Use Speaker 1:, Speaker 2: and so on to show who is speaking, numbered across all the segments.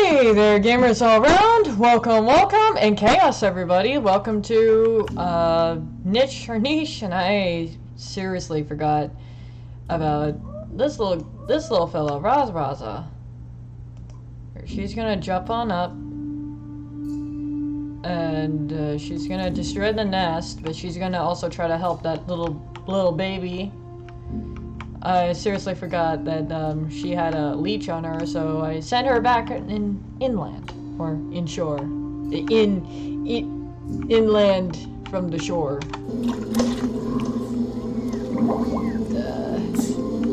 Speaker 1: Hey there, gamers all around. Welcome, and chaos, everybody. Welcome to Niche, and I seriously forgot about this little fella, Raza. She's gonna jump on up, and she's gonna destroy the nest, but she's gonna also try to help that little baby. I seriously forgot that she had a leech on her, so I sent her back inland, or inshore. Inland from the shore.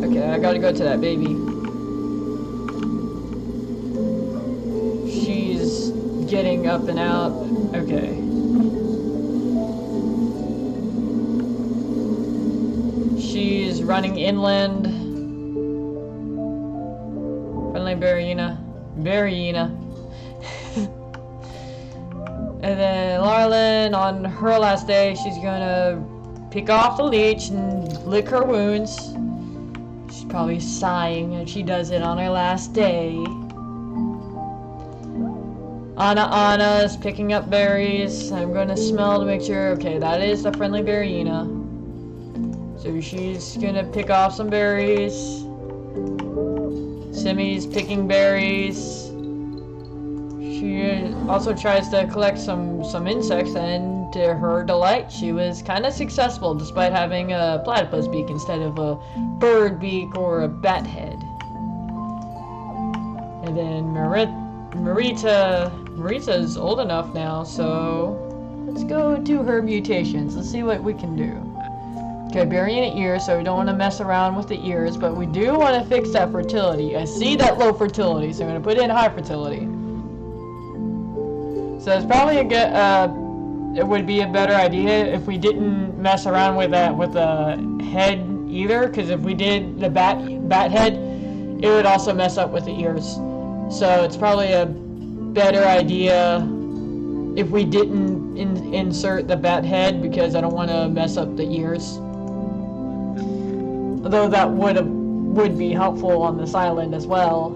Speaker 1: Okay, I gotta go to that baby. She's getting up and out. Okay. She's running inland. Friendly Beariania. And then Larlin, on her last day, she's gonna pick off the leech and lick her wounds. She's probably sighing and she does it on her last day. Anna's picking up berries. I'm gonna smell to make sure. Okay, that is the Friendly Beariania. So she's gonna pick off some berries. Simi's picking berries. She also tries to collect some insects, and to her delight, she was kind of successful despite having a platypus beak instead of a bird beak or a bat head. And then Marita's old enough now, so let's go to her mutations. Let's see what we can do. Okay, Beariania ears, so we don't want to mess around with the ears, but we do want to fix that fertility. I see that low fertility, so I'm going to put in high fertility. So it's probably a good, it would be a better idea if we didn't mess around with the head either, because if we did the bat head, it would also mess up with the ears. So it's probably a better idea if we didn't insert the bat head, because I don't want to mess up the ears. Although that would be helpful on this island as well.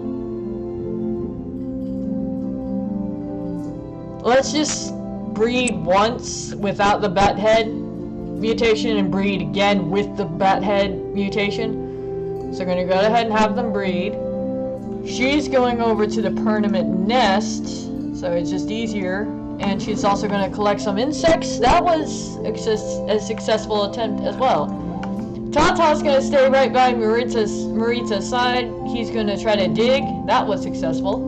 Speaker 1: Let's just breed once without the bat head mutation and breed again with the bat head mutation. So I'm going to go ahead and have them breed. She's going over to the permanent nest, so it's just easier. And she's also going to collect some insects. That was a successful attempt as well. Tata's going to stay right by Marita's side. He's going to try to dig. That was successful.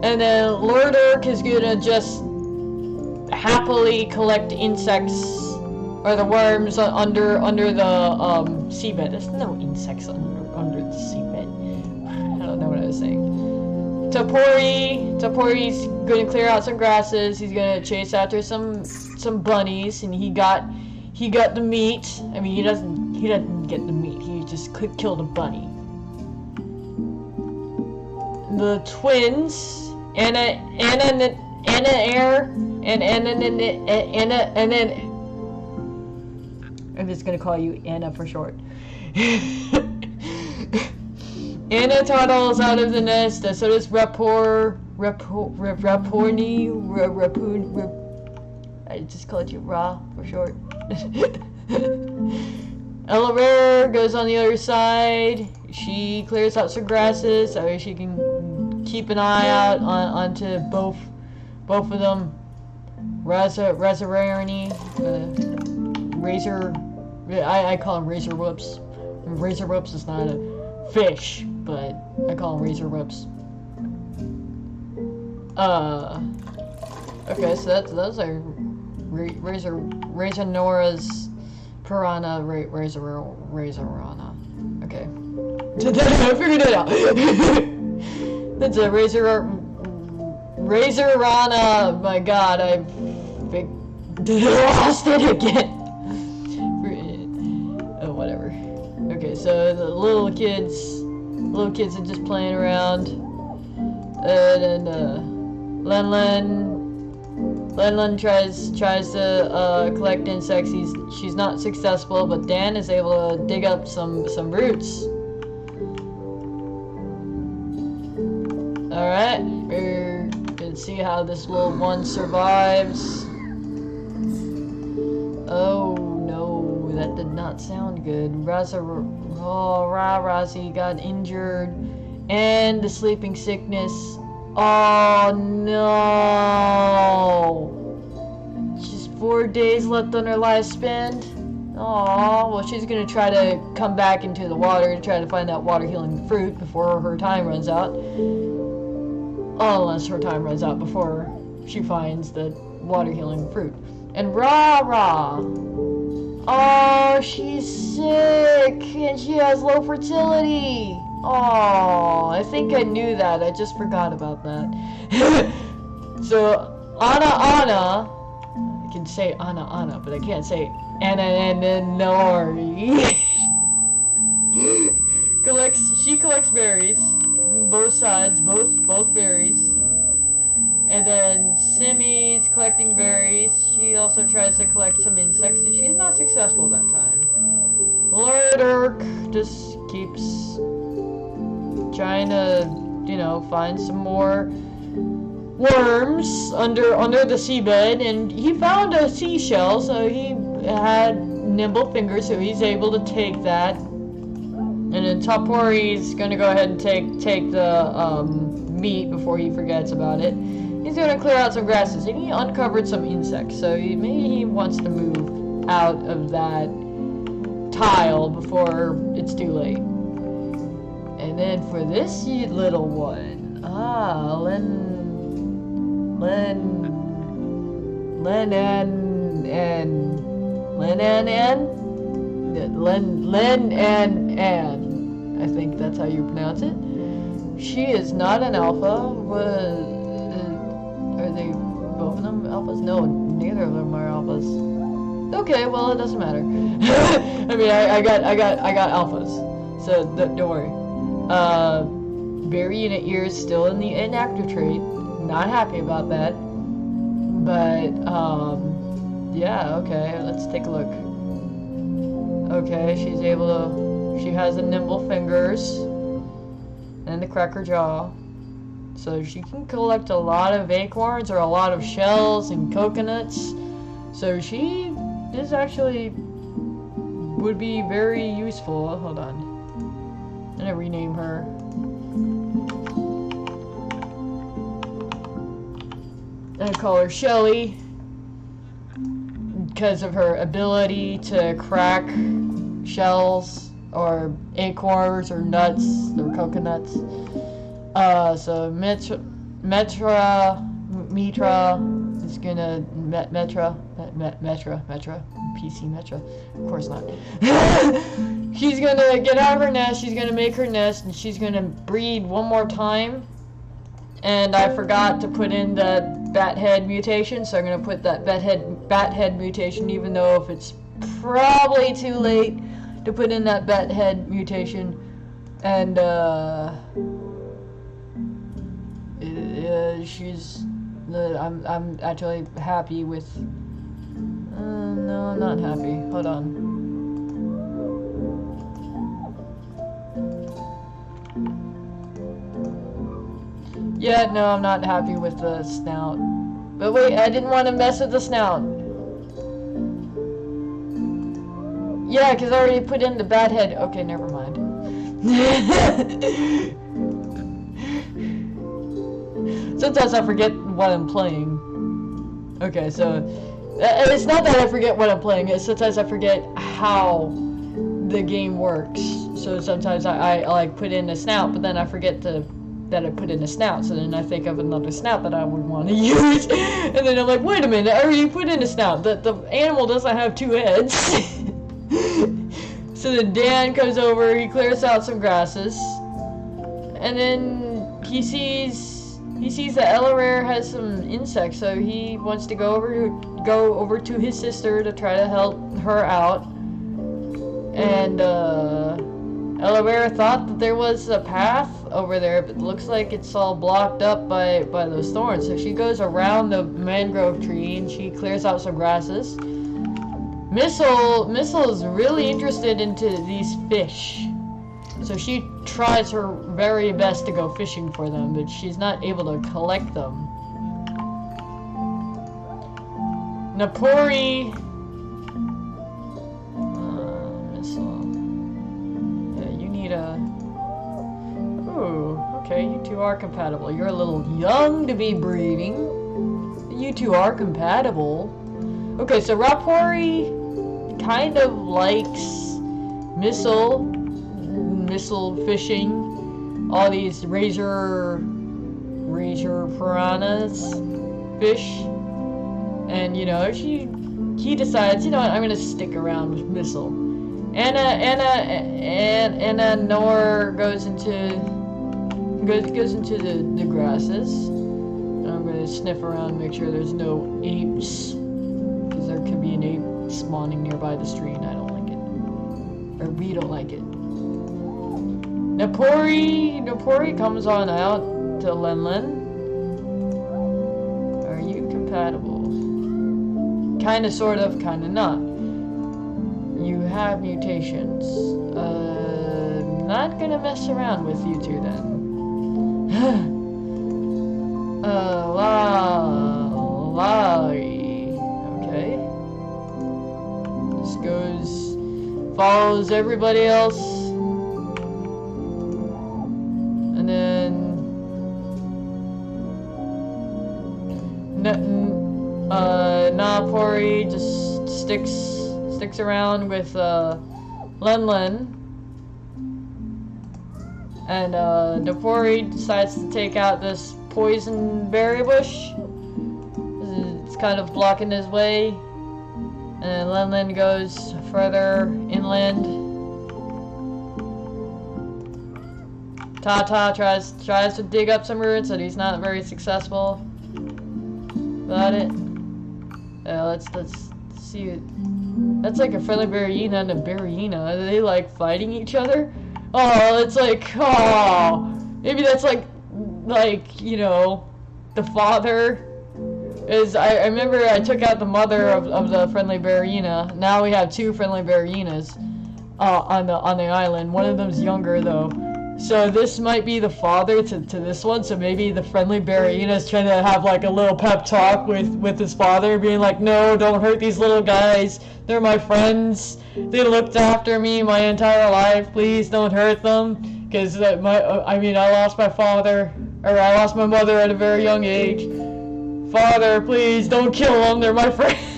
Speaker 1: And then Lurderk is going to just happily collect insects, or the worms under the seabed. There's no insects under the seabed. I don't know what I was saying. Tapori's going to clear out some grasses. He's going to chase after some bunnies, and he got the meat. I mean, he doesn't get the meat. He just killed a bunny. The twins, Anna, and then I'm just gonna call you Anna for short. Anna toddles out of the nest, so does I just called you Ra for short. Ella Rare goes on the other side. She clears out some grasses so she can keep an eye out onto both of them. Razorani, Razor. I call him Razor Whoops. Razor Whoops is not a fish, but I call him Razor Whoops. Okay, so that's our Razor Nora's Piranha Razorana. Okay. I figured it out. That's a Razorana. My god, I lost it again. Oh, whatever. Okay, so the little kids are just playing around. And Lenlen tries to collect insects. She's not successful, but Dan is able to dig up some roots. Alright, we're gonna see how this little one survives. Oh no, that did not sound good. Razi got injured. And the sleeping sickness. Oh no! Just 4 days left on her lifespan. Oh, well, she's gonna try to come back into the water to try to find that water healing fruit before her time runs out. Unless her time runs out before she finds the water healing fruit. And Ra. Oh, she's sick and she has low fertility. Oh, I think I knew that. I just forgot about that. So, Anna. I can say Anna, but I can't say Ananori. She collects berries. Both sides, both berries. And then Simi's collecting berries. She also tries to collect some insects, and she's not successful that time. Lord Urk just keeps trying to, find some more worms under the seabed, and he found a seashell, so he had nimble fingers, so he's able to take that. And then Tapori's gonna go ahead and take the meat before he forgets about it. He's gonna clear out some grasses, and he uncovered some insects, so maybe he wants to move out of that tile before it's too late. And then for this little one, Len, I think that's how you pronounce it. She is not an alpha. Are they both of them alphas? No, neither of them are alphas. Okay, well, it doesn't matter. I mean, I got alphas, so don't worry. Beariania ear is still in the inactive trait. Not happy about that. But, yeah, okay, let's take a look. Okay, she has the nimble fingers and the cracker jaw. So she can collect a lot of acorns or a lot of shells and coconuts. So she is actually would be very useful. Hold on. I'm gonna rename her. I call her Shelly because of her ability to crack shells or acorns or nuts or coconuts. So Mitra is gonna PC Metra, of course not. She's gonna get out of her nest. She's gonna make her nest, and she's gonna breed one more time. And I forgot to put in the bat head mutation, so I'm gonna put that bat head mutation, even though if it's probably too late to put in that bat head mutation. And I'm actually happy with. No, I'm not happy. Hold on. Yeah, no, I'm not happy with the snout. But wait, I didn't want to mess with the snout. Yeah, because I already put in the bat head. Okay, never mind. Sometimes I forget what I'm playing. Okay, so it's not that I forget what I'm playing, it's sometimes I forget how the game works. So sometimes I like put in a snout, but then I forget that I put in a snout, so then I think of another snout that I would want to use. And then I'm like, wait a minute, I already put in a snout. The animal doesn't have two heads. So then Dan comes over, he clears out some grasses, and then he sees that Ellerare has some insects, so he wants to go over to his sister to try to help her out. And Ellerare thought that there was a path over there, but it looks like it's all blocked up by those thorns. So she goes around the mangrove tree and she clears out some grasses. Missile is really interested into these fish. So she tries her very best to go fishing for them, but she's not able to collect them. Napori... missile. Yeah, you need a... Ooh, okay, you two are compatible. You're a little young to be breeding. You two are compatible. Okay, so Rapori kind of likes missile fishing, all these razor piranhas fish, and you know he decides, you know what, I'm gonna stick around with missile. Anna Nor goes into the grasses. I'm gonna sniff around and make sure there's no apes, because there could be an ape spawning nearby the stream. I don't like it, or we don't like it. Napori comes on out to Lenlen. Are you compatible? Kinda, sort of, kinda not. You have mutations. Not gonna mess around with you two then. Okay. This follows everybody else. And then Napori just sticks around with Lenlen. And Napori decides to take out this poison berry bush. It's kind of blocking his way. And Lenlen goes further inland. Tata tries to dig up some roots, but he's not very successful about it. Let's see it. That's like a friendly Beariania and a Beariania. Are they like fighting each other? Oh, it's like, oh, maybe that's like, you know, the father is, I remember I took out the mother of the friendly Beariania. Now we have two friendly Bearianias on the island. One of them's younger though. So this might be the father to this one, so maybe the friendly Beariania is trying to have like a little pep talk with his father, being like, no, don't hurt these little guys. They're my friends. They looked after me my entire life. Please don't hurt them. Because I lost my father, or I lost my mother at a very young age. Father, please don't kill them. They're my friends.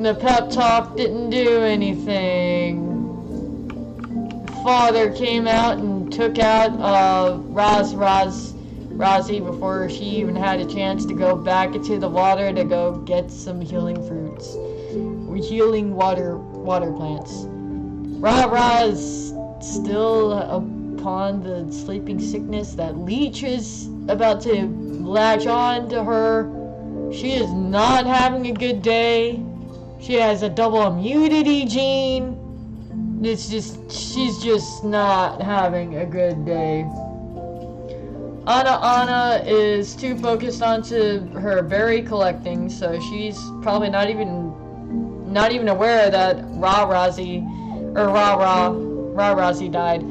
Speaker 1: The pep talk didn't do anything. Father came out and took out Razi before she even had a chance to go back into the water to go get some healing fruits. Healing water plants. Ra is still upon the sleeping sickness. That leech is about to latch on to her. She is not having a good day. She has a double immunity gene. She's just not having a good day. Anna is too focused onto her berry collecting, so she's probably not even aware that Razi died.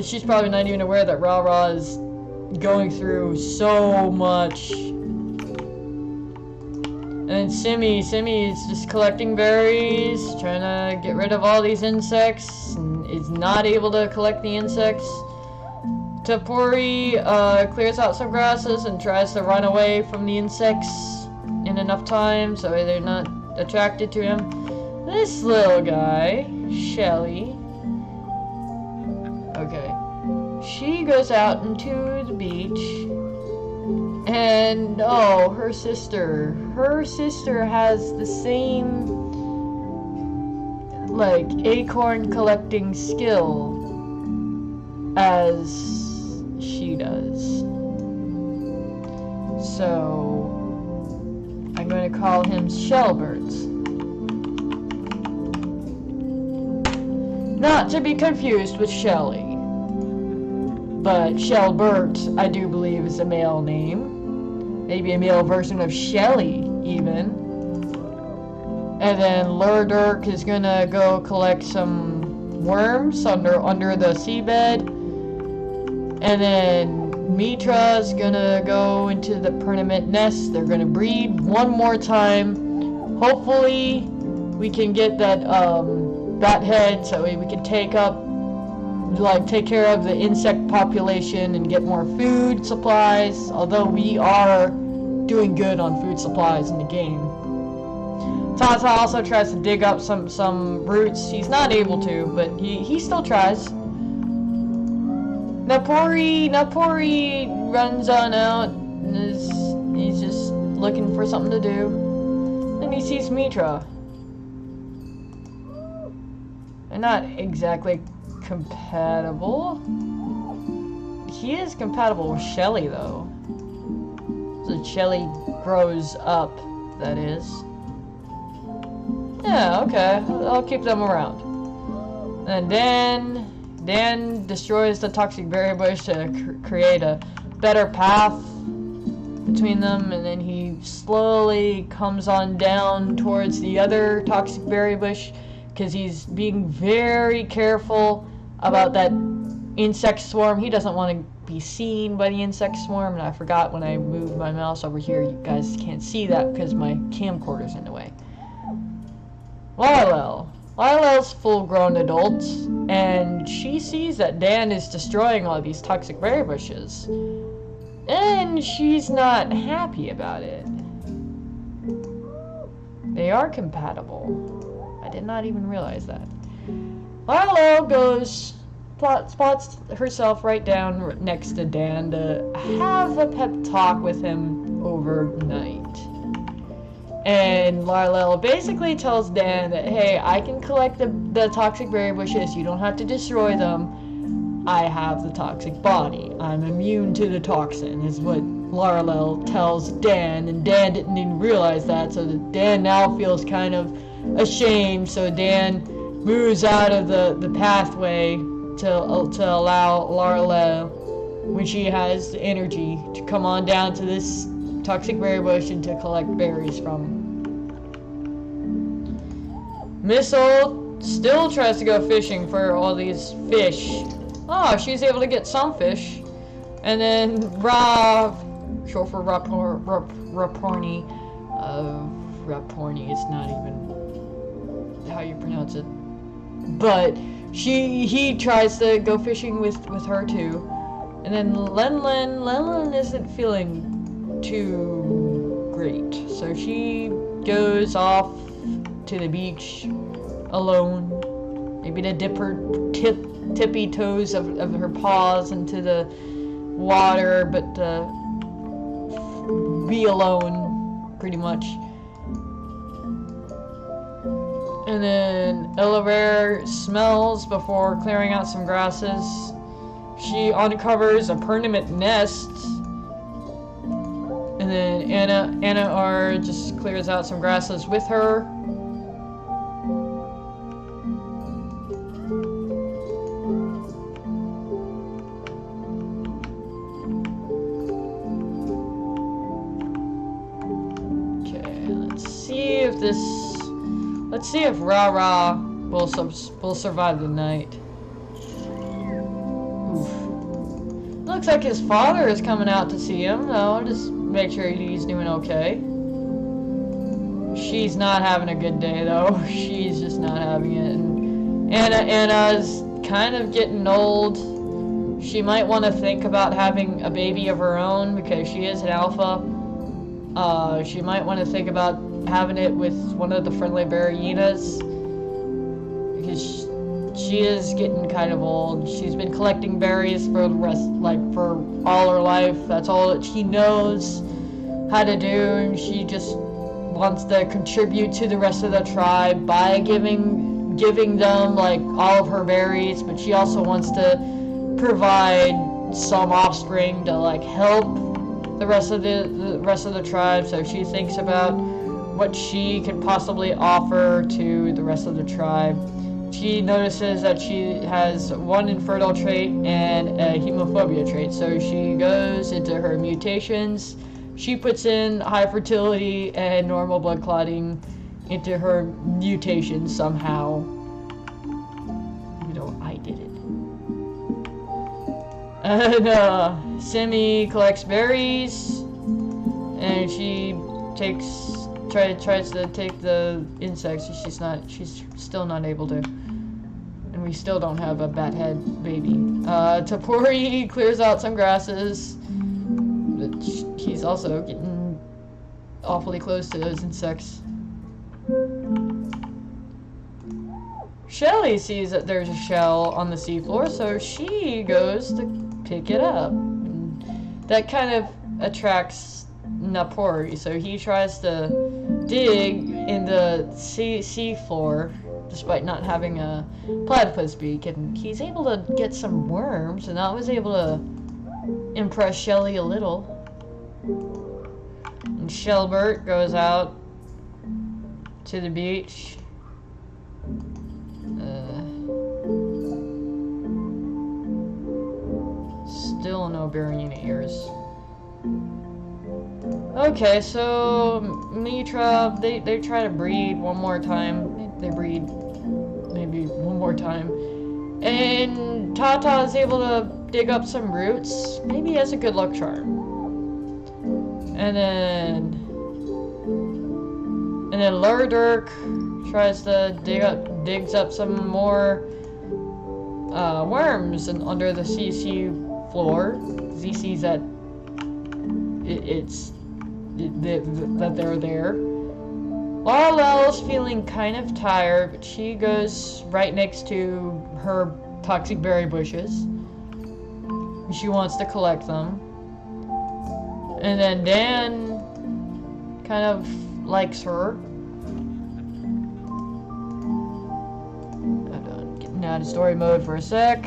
Speaker 1: She's probably not even aware that Ra is going through so much. And Simi is just collecting berries, trying to get rid of all these insects, and is not able to collect the insects. Tapori clears out some grasses and tries to run away from the insects in enough time so they're not attracted to him. This little guy, Shelly. Okay. She goes out into the beach. And, oh, her sister has the same, like, acorn collecting skill as she does. So, I'm going to call him Shellbirds. Not to be confused with Shelly. But Shelbert, I do believe, is a male name. Maybe a male version of Shelly, even. And then Lurdirk is gonna go collect some worms under the seabed. And then Mitra's gonna go into the permanent nest. They're gonna breed one more time. Hopefully, we can get that bat head so we can take care of the insect population and get more food supplies. Although we are doing good on food supplies in the game. Tata also tries to dig up some roots. He's not able to, but he still tries. Napori runs on out and he's just looking for something to do. Then he sees Mitra. They're not exactly compatible. He is compatible with Shelly though. So Shelly grows up, that is. Yeah, okay. I'll keep them around. And Dan destroys the toxic berry bush to create a better path between them, and then he slowly comes on down towards the other toxic berry bush because he's being very careful about that insect swarm. He doesn't want to be seen by the insect swarm, and I forgot when I moved my mouse over here, you guys can't see that because my camcorder's in the way. Lylel's full-grown adult, and she sees that Dan is destroying all these toxic berry bushes. And she's not happy about it. They are compatible. I did not even realize that. Lylel spots herself right down next to Dan to have a pep talk with him overnight. And Lylel basically tells Dan that, hey, I can collect the toxic berry bushes. You don't have to destroy them. I have the toxic body. I'm immune to the toxin, is what Lylel tells Dan. And Dan didn't even realize that, so Dan now feels kind of ashamed. So Dan moves out of the pathway to allow Lylel, when she has the energy, to come on down to this toxic berry bush and to collect berries from. Missile still tries to go fishing for all these fish. Oh, she's able to get some fish. And then short for Raporni. Raporni is not even how you pronounce it. But he tries to go fishing with her too. And then Lenlin isn't feeling too great, so she goes off to the beach alone, maybe to dip her tippy toes of her paws into the water, but be alone pretty much. And then Elevare smells before clearing out some grasses. She uncovers a permanent nest. And then Anna R just clears out some grasses with her. Okay, let's see if Ra will survive the night. Oof. Looks like his father is coming out to see him, though. Just make sure he's doing okay. She's not having a good day, though. She's just not having it. And Anna's kind of getting old. She might want to think about having a baby of her own because she is an alpha. She might want to think about having it with one of the friendly Bearianias because she is getting kind of old. She's been collecting berries for for all her life. That's all that she knows how to do, and she just wants to contribute to the rest of the tribe by giving them like all of her berries, but she also wants to provide some offspring to like help the rest of the tribe. So she thinks about what she could possibly offer to the rest of the tribe. she notices that she has one infertile trait and a hemophobia trait. So she goes into her mutations. She puts in high fertility and normal blood clotting into her mutations somehow. You know, I did it. And Simi collects berries, and she tries to take the insects. She's still not able to. And we still don't have a bat head baby. Tapori clears out some grasses. But he's also getting awfully close to those insects. Shelly sees that there's a shell on the seafloor, so she goes to pick it up. And that kind of attracts Napori, so he tries to dig in the sea floor, despite not having a platypus beak, and he's able to get some worms, and that was able to impress Shelly a little. And Shelbert goes out to the beach. Still no Beariania ears. Okay, so Mitra, they try to breed one more time. They breed maybe one more time. And Tata is able to dig up some roots. Maybe he has a good luck charm. And then Lurdirk tries to digs up some more worms under the CC floor. He sees that that they're there. Lala's feeling kind of tired, but she goes right next to her toxic berry bushes. She wants to collect them. And then Dan kind of likes her. Getting out of story mode for a sec.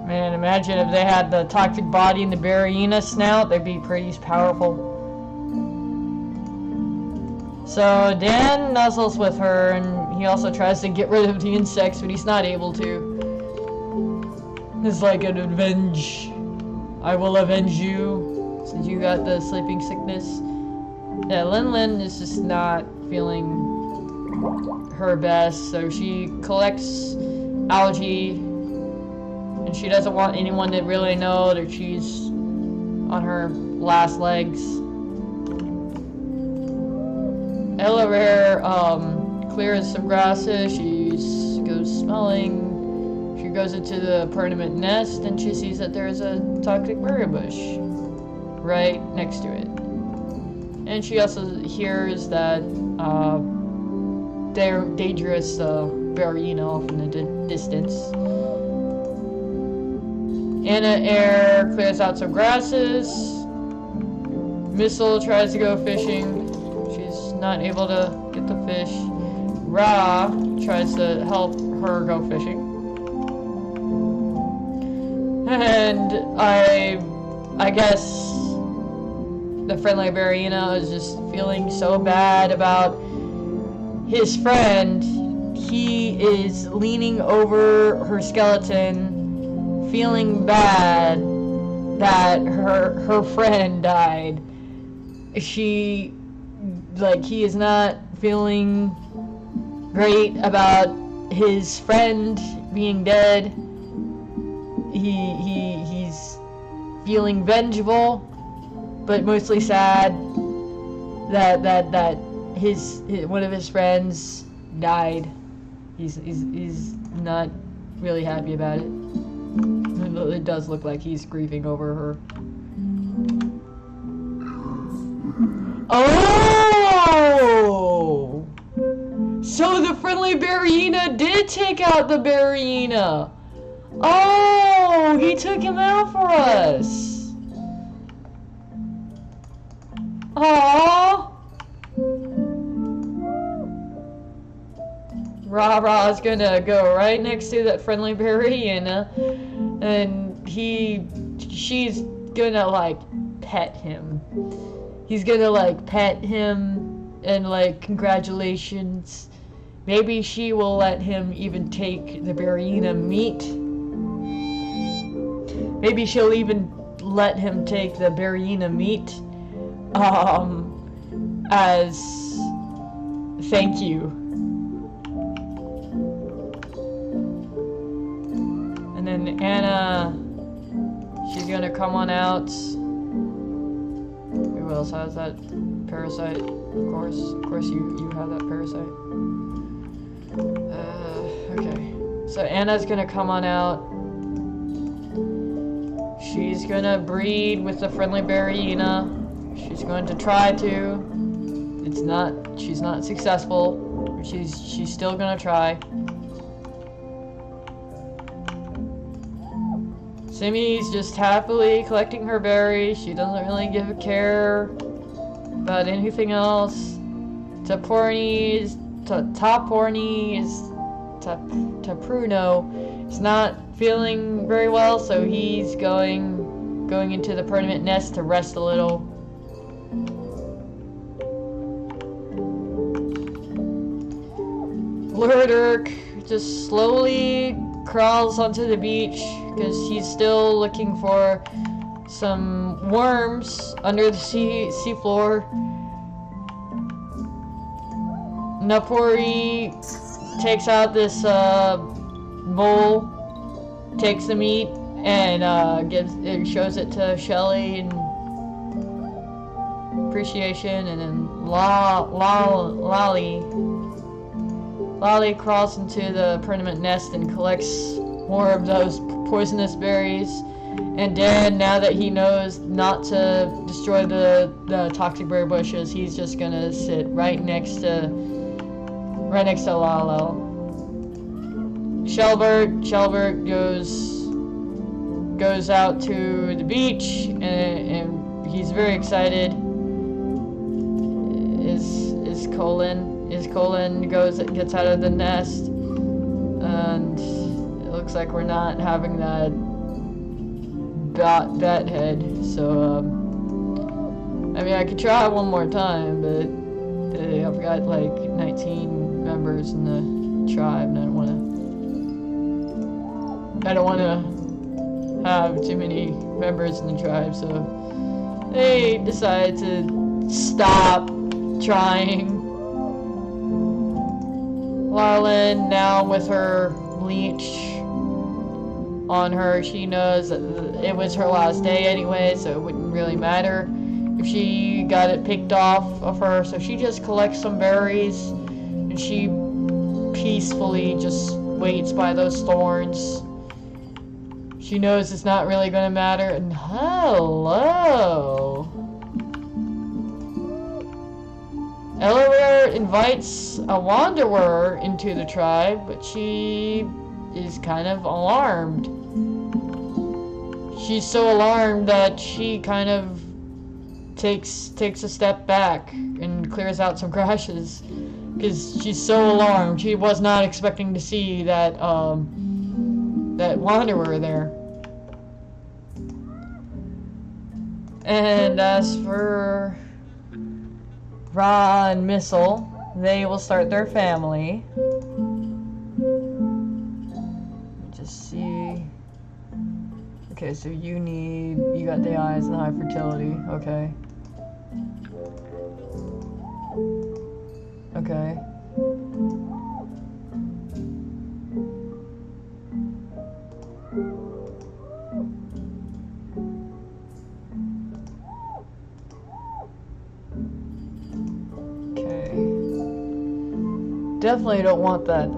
Speaker 1: Man, imagine if they had the toxic body and the Beariania snout, they'd be pretty powerful. So Dan nuzzles with her, and he also tries to get rid of the insects, but he's not able to. It's like an avenge. I will avenge you, since you got the sleeping sickness. Yeah, Lin is just not feeling her best, so she collects algae. And she doesn't want anyone to really know that she's on her last legs. Ella Rare clears some grasses. She goes smelling. She goes into the permanent nest, and she sees that there's a toxic berry bush right next to it. And she also hears that they're dangerous Beariania off in the distance. Anna Air clears out some grasses. Missile tries to go fishing. She's not able to get the fish. Ra tries to help her go fishing. And I guess the friendly Beariania is just feeling so bad about his friend. He is leaning over her skeleton, feeling bad that her friend died. He is not feeling great about his friend being dead. He's feeling vengeful, but mostly sad that his one of his friends died. He's not really happy about it. It does look like he's grieving over her. Oh! So the friendly Beariania did take out the Beariania! Oh, he took him out for us. Aww. Rah is gonna go right next to that friendly Beariania, and she's gonna like pet him. He's gonna like pet him and like congratulations. Maybe she will let him even take the Beariania meat. Maybe she'll even let him take the Beariania meat as thank you. And then Anna, she's gonna come on out. Who else has that parasite? Of course you have that parasite. Okay. So Anna's gonna come on out. She's gonna breed with the friendly Beariania. She's going to try to. She's not successful. She's still gonna try. Simi's just happily collecting her berries. She doesn't really give a care about anything else. Tapruno is not feeling very well, so he's going into the permanent nest to rest a little. Lurdirk just slowly crawls onto the beach because he's still looking for some worms under the seafloor. Napori takes out this bowl, takes the meat, and shows it to Shelly in appreciation, and then Lolly crawls into the permanent nest and collects more of those poisonous berries. And Dan, now that he knows not to destroy the toxic berry bushes, he's just gonna sit right next to Lalo. Shelbert goes out to the beach, and he's very excited. Colin gets out of the nest, and it looks like we're not having that bat head. So I mean, I could try one more time, but I've got like 19 members in the tribe, and I don't want to have too many members in the tribe, so they decide to stop trying. Larlin, now with her leech on her, she knows that it was her last day anyway, so it wouldn't really matter if she got it picked off of her. So she just collects some berries, and she peacefully just waits by those thorns. She knows it's not really going to matter. And hello! Elaware invites a wanderer into the tribe, but she is kind of alarmed. She's so alarmed that she kind of takes a step back and clears out some grasses, because she's so alarmed. She was not expecting to see that wanderer there. And as for Ra and Missile, they will start their family. Just see. Okay, so you got the eyes and high fertility. Okay. Okay. Definitely don't want that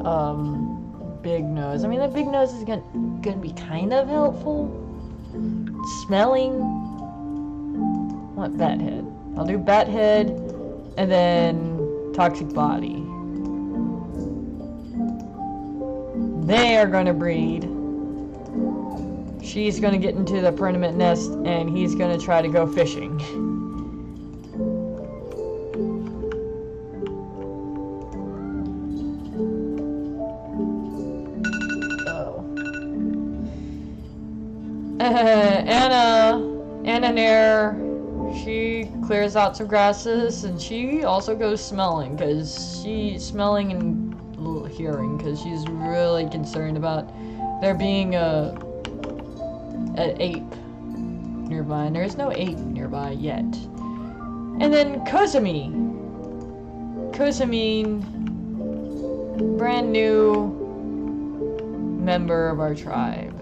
Speaker 1: big nose. I mean, that big nose is gonna be kind of helpful. Smelling. I want bat head. I'll do bat head, and then toxic body. They are gonna breed. She's gonna get into the permanent nest, and he's gonna try to go fishing. Anna Nair, she clears out some grasses, and she also goes smelling, because she's smelling and hearing, because she's really concerned about there being an ape nearby, and there's no ape nearby yet. And then Kosamine, brand new member of our tribe.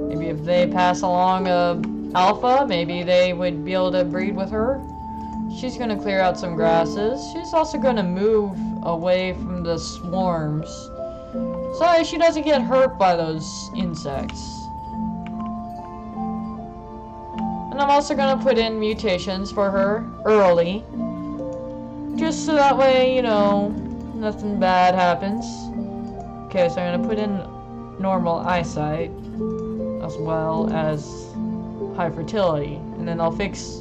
Speaker 1: Maybe if they pass along a alpha, maybe they would be able to breed with her. She's gonna clear out some grasses. She's also gonna move away from the swarms, so she doesn't get hurt by those insects. And I'm also gonna put in mutations for her early, just so that way, you know, nothing bad happens. Okay, so I'm gonna put in normal eyesight, as well as high fertility, and then I'll fix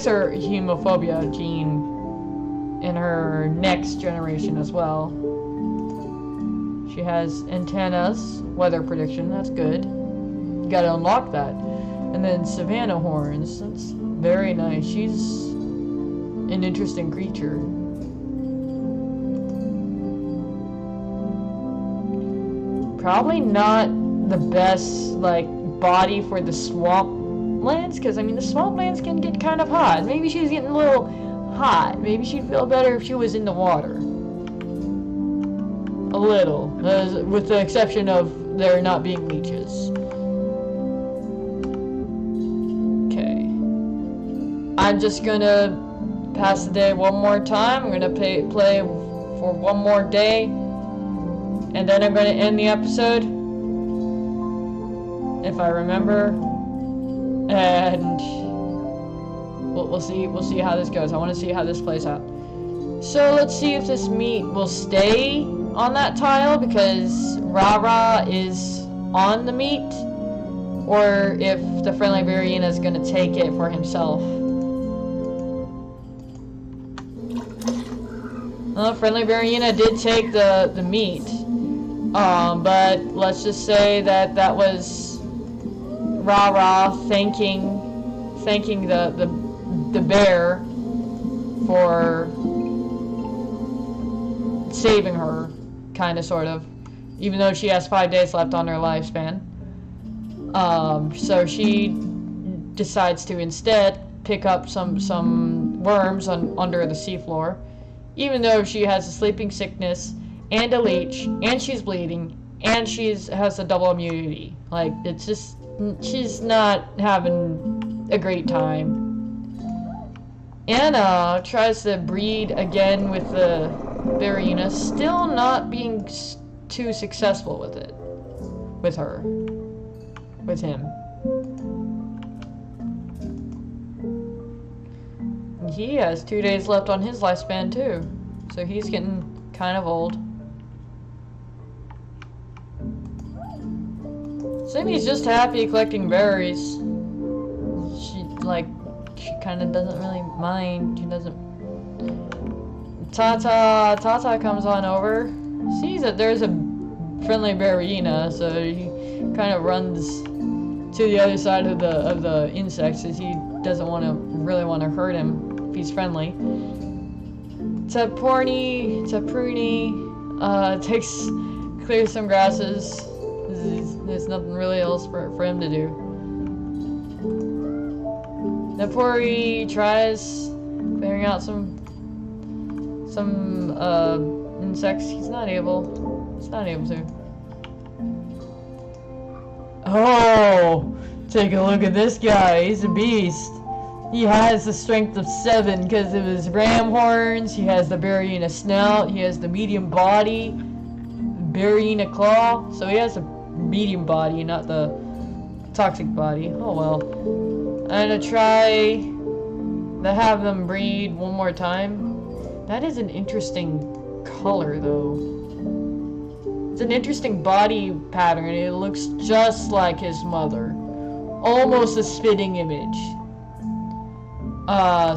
Speaker 1: her hemophobia gene in her next generation as well. She has antennas, weather prediction, that's good. You gotta unlock that. And then Savannah horns, that's very nice. She's an interesting creature. Probably not the best, like, body for the swamplands, because I mean the swamplands can get kind of hot. Maybe she's getting a little hot. Maybe she'd feel better if she was in the water. A little, with the exception of there not being leeches. Okay. I'm just gonna pass the day one more time. I'm gonna play for one more day, and then I'm gonna end the episode, if I remember, and we'll see how this goes. I want to see how this plays out. So let's see if this meat will stay on that tile, because Rara is on the meat, or if the friendly Beariania is going to take it for himself. Well, friendly Beariania did take the meat, but let's just say that was Rara thanking the bear for saving her, kind of, sort of, even though she has 5 days left on her lifespan. So she decides to instead pick up some worms under the seafloor, even though she has a sleeping sickness and a leech, and she's bleeding, and has a double immunity. Like, it's just, she's not having a great time. Anna tries to breed again with the Beariania, still not being too successful with it. With him. He has 2 days left on his lifespan too, so he's getting kind of old. Sammy's just happy collecting berries. She kind of doesn't really mind. She doesn't. Tata comes on over, sees that there's a friendly Beariania, so he kind of runs to the other side of the insects, as he doesn't really want to hurt him if he's friendly. Tapruni clears some grasses. There's nothing really else for him to do. Napori tries clearing out some insects. He's not able to. Oh, take a look at this guy. He's a beast. He has the strength of 7 because of his ram horns. He has the Beariania snout. He has the medium body, Beariania claw. So he has a medium body, not the toxic body. Oh well. I'm gonna try to have them breed one more time. That is an interesting color, though. an interesting body pattern. It looks just like his mother. Almost a spitting image.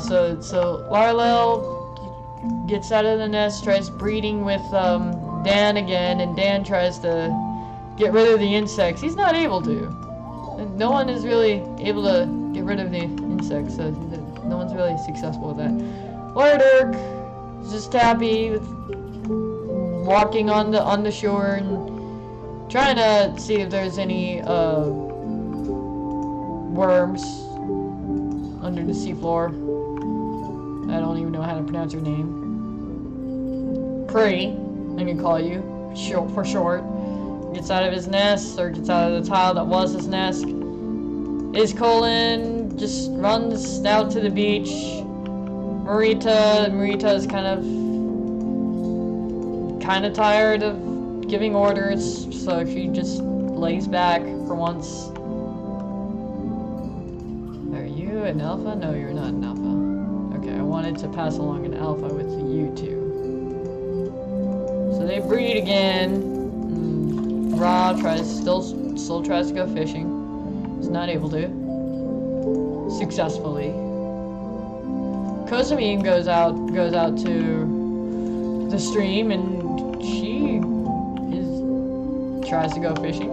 Speaker 1: So Larlel gets out of the nest, tries breeding with Dan again, and Dan tries to get rid of the insects. He's not able to. And no one is really able to get rid of the insects, so no one's really successful with that. Lardirk is just happy with walking on the shore and trying to see if there's any worms under the seafloor. I don't even know how to pronounce your name. Prey, I'm gonna call you for short. Gets out of his nest, or gets out of the tile that was his nest. Colin just runs out to the beach. Marita is kind of tired of giving orders, so she just lays back for once. Are you an alpha? No, you're not an alpha. Okay, I wanted to pass along an alpha with you two. So they breed again. Ra still tries to go fishing. He's not able to. Successfully. Kosamine goes out to the stream, and she tries to go fishing.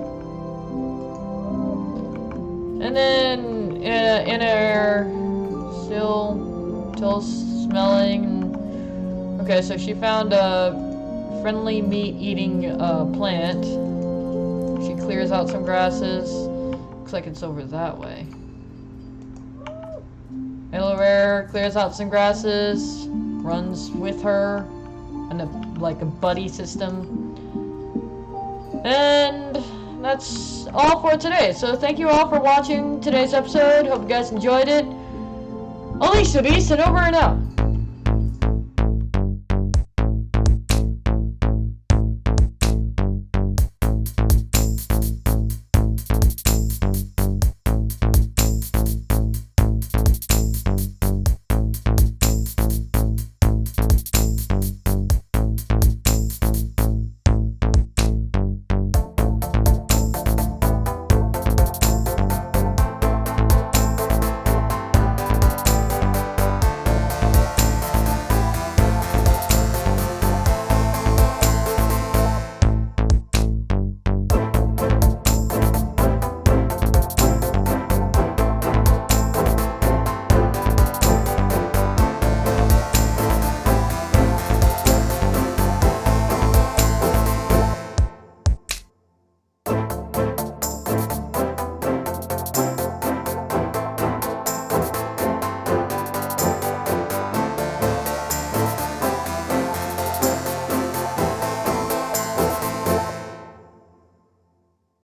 Speaker 1: And then in her still smelling. Okay, so she found a friendly meat-eating plant. She clears out some grasses. Looks like it's over that way. Elorare clears out some grasses, runs with her, and like a buddy system. And that's all for today. So thank you all for watching today's episode. Hope you guys enjoyed it. Alicia Beast, and over and out.